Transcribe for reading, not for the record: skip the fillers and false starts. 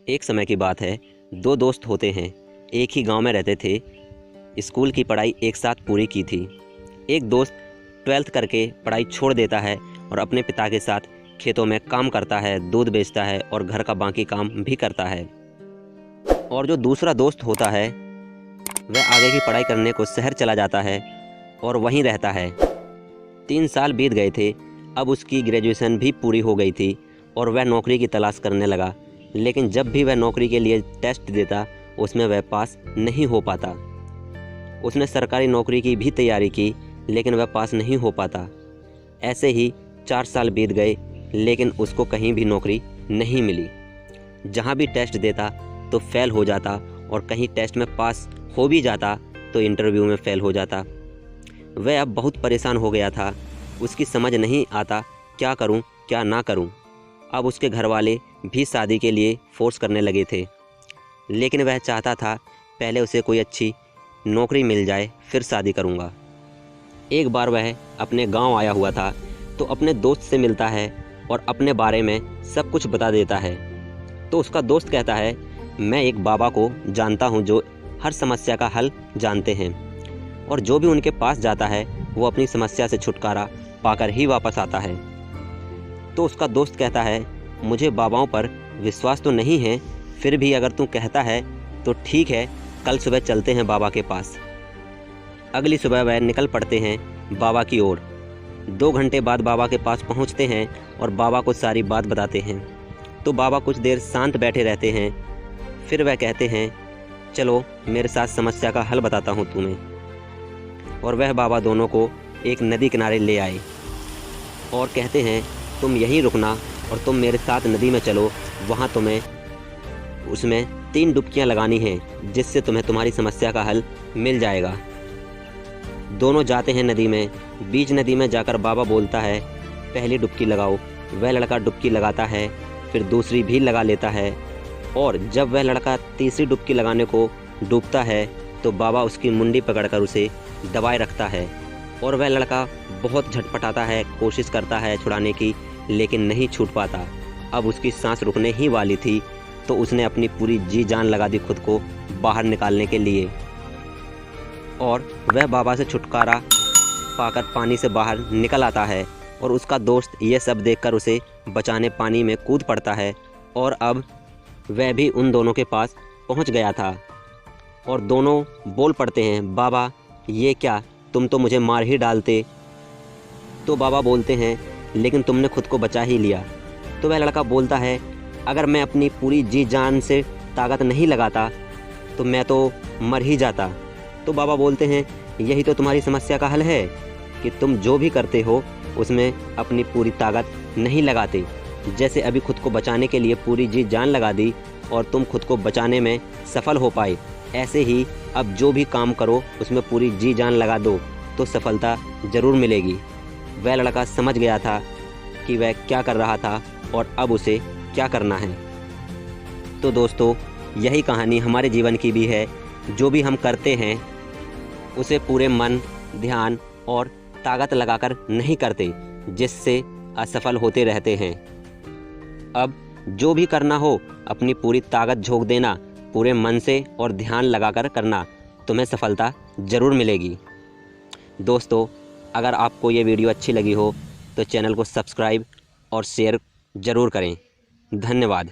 एक समय की बात है, दो दोस्त होते हैं, एक ही गांव में रहते थे। स्कूल की पढ़ाई एक साथ पूरी की थी। एक दोस्त 12th करके पढ़ाई छोड़ देता है और अपने पिता के साथ खेतों में काम करता है, दूध बेचता है और घर का बाकी काम भी करता है। और जो दूसरा दोस्त होता है वह आगे की पढ़ाई करने को शहर चला जाता है और वहीं रहता है। 3 साल बीत गए थे। अब उसकी ग्रेजुएशन भी पूरी हो गई थी और वह नौकरी की तलाश करने लगा, लेकिन जब भी वह नौकरी के लिए टेस्ट देता उसमें वह पास नहीं हो पाता। उसने सरकारी नौकरी की भी तैयारी की, लेकिन वह पास नहीं हो पाता। ऐसे ही 4 साल बीत गए, लेकिन उसको कहीं भी नौकरी नहीं मिली। जहाँ भी टेस्ट देता तो फेल हो जाता और कहीं टेस्ट में पास हो भी जाता तो इंटरव्यू में फेल हो जाता। वह अब बहुत परेशान हो गया था। उसकी समझ नहीं आता क्या करूं, क्या ना करूं। अब उसके घर वाले भी शादी के लिए फोर्स करने लगे थे, लेकिन वह चाहता था पहले उसे कोई अच्छी नौकरी मिल जाए, फिर शादी करूंगा। एक बार वह अपने गांव आया हुआ था तो अपने दोस्त से मिलता है और अपने बारे में सब कुछ बता देता है। तो उसका दोस्त कहता है, मैं एक बाबा को जानता हूं जो हर समस्या का हल जानते हैं और जो भी उनके पास जाता है वो अपनी समस्या से छुटकारा पाकर ही वापस आता है। तो उसका दोस्त कहता है, मुझे बाबाओं पर विश्वास तो नहीं है, फिर भी अगर तू कहता है तो ठीक है, कल सुबह चलते हैं बाबा के पास। अगली सुबह वह निकल पड़ते हैं बाबा की ओर। 2 घंटे बाद बाबा के पास पहुंचते हैं और बाबा को सारी बात बताते हैं। तो बाबा कुछ देर शांत बैठे रहते हैं, फिर वह कहते हैं, चलो मेरे साथ समस्या का हल बताता हूँ तुम्हें। और वह बाबा दोनों को एक नदी किनारे ले आए और कहते हैं, तुम यहीं रुकना और तुम मेरे साथ नदी में चलो। वहाँ तुम्हें उसमें 3 डुबकियाँ लगानी हैं, जिससे तुम्हें तुम्हारी समस्या का हल मिल जाएगा। दोनों जाते हैं नदी में। बीच नदी में जाकर बाबा बोलता है, पहली डुबकी लगाओ। वह लड़का डुबकी लगाता है, फिर दूसरी भी लगा लेता है और जब वह लड़का तीसरी डुबकी लगाने को डूबता है तो बाबा उसकी मुंडी पकड़कर उसे दबाए रखता है और वह लड़का बहुत झटपटाता है, कोशिश करता है छुड़ाने की, लेकिन नहीं छूट पाता। अब उसकी सांस रुकने ही वाली थी तो उसने अपनी पूरी जी जान लगा दी खुद को बाहर निकालने के लिए और वह बाबा से छुटकारा पाकर पानी से बाहर निकल आता है। और उसका दोस्त ये सब देखकर उसे बचाने पानी में कूद पड़ता है और अब वह भी उन दोनों के पास पहुंच गया था और दोनों बोल पड़ते हैं, बाबा ये क्या, तुम तो मुझे मार ही डालते। तो बाबा बोलते हैं, लेकिन तुमने खुद को बचा ही लिया। तो वह लड़का बोलता है, अगर मैं अपनी पूरी जी जान से ताकत नहीं लगाता तो मैं तो मर ही जाता। तो बाबा बोलते हैं, यही तो तुम्हारी समस्या का हल है कि तुम जो भी करते हो उसमें अपनी पूरी ताकत नहीं लगाते। जैसे अभी खुद को बचाने के लिए पूरी जी जान लगा दी और तुम खुद को बचाने में सफल हो पाए, ऐसे ही अब जो भी काम करो उसमें पूरी जी जान लगा दो तो सफलता ज़रूर मिलेगी। वह लड़का समझ गया था कि वह क्या कर रहा था और अब उसे क्या करना है। तो दोस्तों, यही कहानी हमारे जीवन की भी है। जो भी हम करते हैं उसे पूरे मन, ध्यान और ताकत लगाकर नहीं करते, जिससे असफल होते रहते हैं। अब जो भी करना हो अपनी पूरी ताकत झोंक देना, पूरे मन से और ध्यान लगाकर करना, तुम्हें सफलता ज़रूर मिलेगी। दोस्तों, अगर आपको ये वीडियो अच्छी लगी हो तो चैनल को सब्सक्राइब और शेयर ज़रूर करें। धन्यवाद।